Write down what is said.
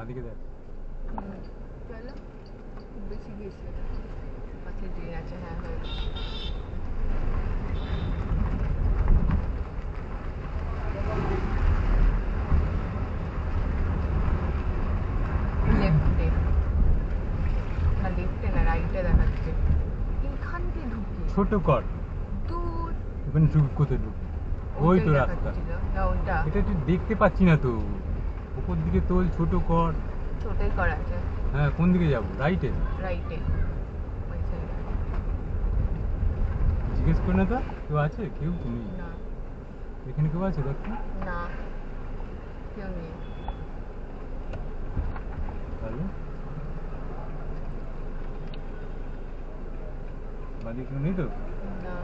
বাদিকে দেখ। চলো বেশি গেছে পাশে ট্রেন আছে। হ্যাঁ হয়ে গেছে। লেফটে না, লেফটে না, রাইটে দেখাচ্ছে। এইখান দিয়ে ঢুকি ছোট কর দূর ওখানে ঢুক, কোথায় ঢুক? ওই তো রাস্তা। দেখাচ্ছিল না ওইটা, এটা তুই দেখতে পাচ্ছি না তো, উপর দিকে তোল, ছোট কর। ছোটই করা আছে। হ্যাঁ, কোন দিকে যাবো? রাইটে? রাইটে ওই সাইডে। জিজ্ঞেস করে না তো, কেউ আছে? কেউ তো নেই না এখানে, কেউ আছে দেখ তো? না কেউ নেই। তাহলে বাদিকে কেউ নেই তো? না